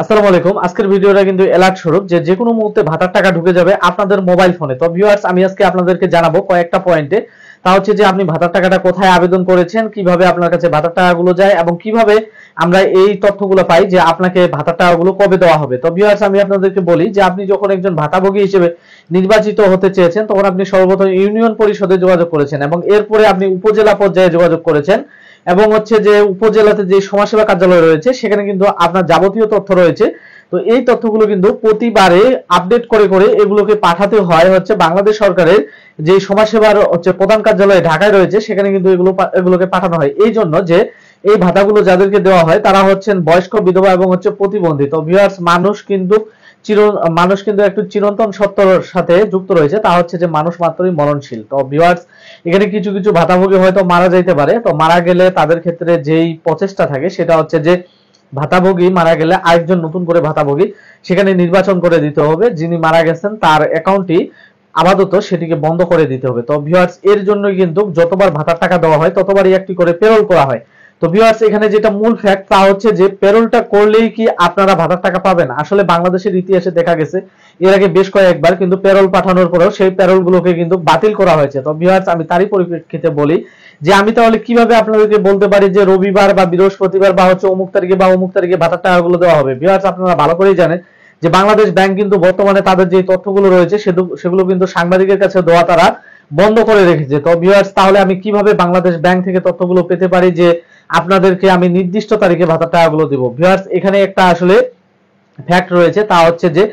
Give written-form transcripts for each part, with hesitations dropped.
আসসালামু আলাইকুম। আজকের ভিডিওটা কিন্তু অ্যালার্ট স্বরূপ যে কোনো মুহূর্তে ভাতার টাকা ঢুকে যাবে আপনাদের মোবাইল ফোনে। তো ভিউয়ার্স, আমি আজকে আপনাদেরকে জানাবো কয়েকটা পয়েন্টে। তা হচ্ছে যে আপনি ভাতার টাকাটা কোথায় আবেদন করেছেন, কিভাবে আপনার কাছে ভাতার টাকাগুলো যায় এবং কিভাবে আমরা এই তথ্যগুলো পাই যে আপনাকে ভাতার টাকাগুলো কবে দেওয়া হবে। তো ভিউয়ার্স, আমি আপনাদেরকে বলি যে আপনি যখন একজন ভাতাভোগী হিসেবে নির্বাচিত হতে চেয়েছেন তখন আপনি সর্বপ্রথম ইউনিয়ন পরিষদে যোগাযোগ করেছেন এবং এরপরে আপনি উপজেলা পর্যায়ে যোগাযোগ করেছেন এবং হচ্ছে যে উপজেলাতে যে সমাজসেবা কার্যালয় রয়েছে সেখানে কিন্তু আপনার যাবতীয় তথ্য রয়েছে। তো এই তথ্যগুলো কিন্তু প্রতিবারে আপডেট করে করে এগুলোকে পাঠাতে হয় হচ্ছে বাংলাদেশ সরকারের যে সমাজসেবার হচ্ছে প্রধান কার্যালয় ঢাকায় রয়েছে, সেখানে কিন্তু এগুলোকে পাঠানো হয়। এই জন্য যে এই ভাতাগুলো যাদেরকে দেওয়া হয় তারা হচ্ছেন বয়স্ক, বিধবা এবং হচ্ছে প্রতিবন্ধী। তো ভিউয়ার্স, মানুষ কিন্তু একটু চিরন্তন সত্যর সাথে যুক্ত রয়েছে, তা হচ্ছে যে মানুষ মাত্রই মরণশীল। তো ভিউয়ার্স, এখানে কিছু কিছু ভাতাভোগী হয়তো মারা যাইতে পারে। তো মারা গেলে তাদের ক্ষেত্রে যেই প্রচেষ্টা থাকে সেটা হচ্ছে যে ভাতাভোগী মারা গেলে আরেকজন নতুন করে ভাতাভোগী সেখানে নির্বাচন করে দিতে হবে। যিনি মারা গেছেন তার অ্যাকাউন্টটি আপাতত সেটিকে বন্ধ করে দিতে হবে। তো ভিউয়ার্স, এর জন্য কিন্তু যতবার ভাতার টাকা দেওয়া হয় ততবারই একটি করে পেরোল করা হয়। তো ভিউয়ার্স, এখানে যেটা মূল ফ্যাক্ট তা হচ্ছে যে পেরোলটা করলেই কি আপনারা ভাতার টাকা পাবেন? আসলে বাংলাদেশের ইতিহাসে দেখা গেছে এর আগে বেশ কয়েকবার কিন্তু পেরোল পাঠানোর পরেও সেই পেরোল গুলোকে কিন্তু বাতিল করা হয়েছে। তো ভিউয়ার্স, আমি তারই পরিপ্রেক্ষিতে বলি যে আমি তাহলে কিভাবে আপনাদেরকে বলতে পারি যে রবিবার বা বৃহস্পতিবার বা হচ্ছে অমুক তারিখে বা অমুক তারিখে ভাতার টাকাগুলো দেওয়া হবে। ভিউয়ার্স, আপনারা ভালো করেই জানেন যে বাংলাদেশ ব্যাংক কিন্তু বর্তমানে তাদের যে তথ্যগুলো রয়েছে সেগুলো কিন্তু সাংবাদিকের কাছে দেওয়া তারা বন্ধ করে রেখেছে। তো ভিউয়ার্স, তাহলে আমি কিভাবে বাংলাদেশ ব্যাংক থেকে তথ্যগুলো পেতে পারি যে আপনাদেরকে আমি নির্দিষ্ট তারিখে ভাতার টাকাগুলো দিব? ভিউয়ার্স, এখানে একটা আসলে ফ্যাক্ট রয়েছে, তা হচ্ছে যে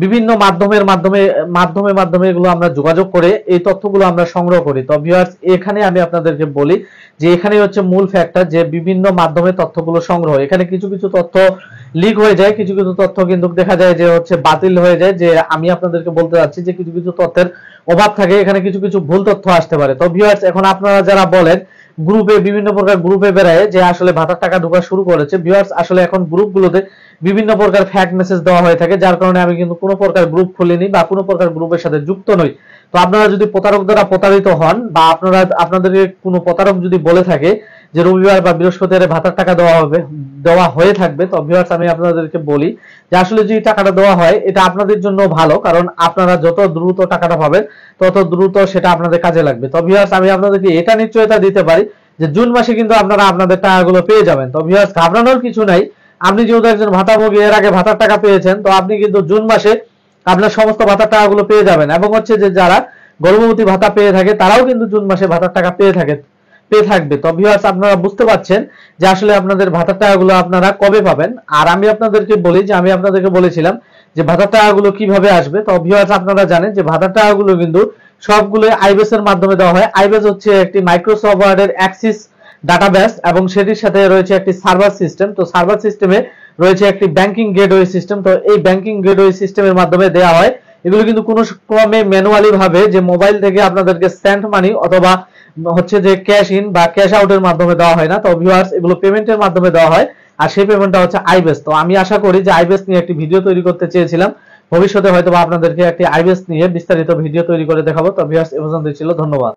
বিভিন্ন মাধ্যমে এগুলো আমরা যোগাযোগ করে এই তথ্যগুলো আমরা সংগ্রহ করি। তো ভিউয়ার্স, এখানে আমি আপনাদেরকে বলি যে এখানে হচ্ছে মূল ফ্যাক্টর যে বিভিন্ন মাধ্যমে তথ্যগুলো সংগ্রহ। এখানে কিছু কিছু তথ্য লিক হয়ে যায়, কিছু কিছু তথ্য কিন্তু দেখা যায় যে হচ্ছে বাতিল হয়ে যায়। যে আমি আপনাদেরকে বলতে চাচ্ছি যে কিছু কিছু তথ্যের অভাব থাকে, এখানে কিছু কিছু ভুল তথ্য আসতে পারে। তো ভিউয়ার্স, এখন আপনারা যারা বলেন বিভিন্ন প্রকার গ্রুপে বেড়ায় যে আসলে ভাতার টাকা ঢোকা শুরু করেছে, ভিউয়ার্স আসলে এখন গ্রুপগুলোতে বিভিন্ন প্রকার ফ্যাক্ট মেসেজ দেওয়া হয়ে থাকে, যার কারণে আমি কিন্তু কোনো প্রকার গ্রুপ খুলিনি বা কোনো প্রকার গ্রুপের সাথে যুক্ত নই। তো আপনারা যদি প্রতারক দ্বারা প্রতারিত হন বা আপনাদেরকে কোনো প্রতারক যদি বলে থাকে যে রবিবার বা বৃহস্পতিবারে ভাতার টাকা দেওয়া হয়ে থাকবে, তো ভিউয়ার্স আমি আপনাদেরকে বলি যে আসলে যদি টাকাটা দেওয়া হয় এটা আপনাদের জন্য ভালো, কারণ আপনারা যত দ্রুত টাকাটা পাবেন তত দ্রুত সেটা আপনাদের কাজে লাগবে। তো ভিউয়ার্স, আমি আপনাদেরকে এটা নিশ্চয়তা দিতে পারি যে জুন মাসে কিন্তু আপনারা আপনাদের টাকাগুলো পেয়ে যাবেন। তো ভিউয়ার্স, ঘাবড়ানোর কিছু নাই। আপনি যেহেতু একজন ভাতাভোগী, এর আগে ভাতার টাকা পেয়েছেন, তো আপনি কিন্তু জুন মাসে আপনার সমস্ত ভাতার টাকাগুলো পেয়ে যাবেন। এবং হচ্ছে যে যারা গর্ভবতী ভাতা পেয়ে থাকে তারাও কিন্তু জুন মাসে ভাতার টাকা পেয়ে থাকবে। তো ভিউয়ার্স, আপনারা বুঝতে পারছেন যে আসলে আপনাদের ভাতার টাকাগুলো আপনারা কবে পাবেন। আর আমি আপনাদেরকে বলি যে আমি আপনাদেরকে বলেছিলাম যে ভাতার টাকাগুলো কিভাবে আসবে। তো ভিউয়ার্স, আপনারা জানেন যে ভাতার টাকাগুলো কিন্তু সবগুলো আইবিএস এর মাধ্যমে দেওয়া হয়। আইবিএস হচ্ছে একটি মাইক্রোসফট ওয়ার্ডের অ্যাক্সিস ডাটাবেস এবং সেটির সাথে রয়েছে একটি সার্ভার সিস্টেম। তো সার্ভার সিস্টেমে রয়েছে একটি ব্যাংকিং গেটওয়ে সিস্টেম। তো এই ব্যাংকিং গেটওয়ে সিস্টেমের মাধ্যমে দেওয়া হয়। এগুলো কিন্তু কোনো ক্রমে ম্যানুয়ালি ভাবে যে মোবাইল থেকে আপনাদেরকে সেন্ড মানি অথবা হচ্ছে যে ক্যাশ ইন বা ক্যাশ আউটের মাধ্যমে দেওয়া হয় না। তো ভিউয়ার্স, এগুলো পেমেন্টের মাধ্যমে দেওয়া হয় আর সেই পেমেন্টটা হচ্ছে আইবিএস। তো আমি আশা করি যে আইবিএস নিয়ে একটি ভিডিও তৈরি করতে চেয়েছিলাম, ভবিষ্যতে হয়তো আপনাদেরকে একটি আইবিএস নিয়ে বিস্তারিত ভিডিও তৈরি করে দেখাবো। তো ভিউয়ার্স, এ পর্যন্তই ছিল। ধন্যবাদ।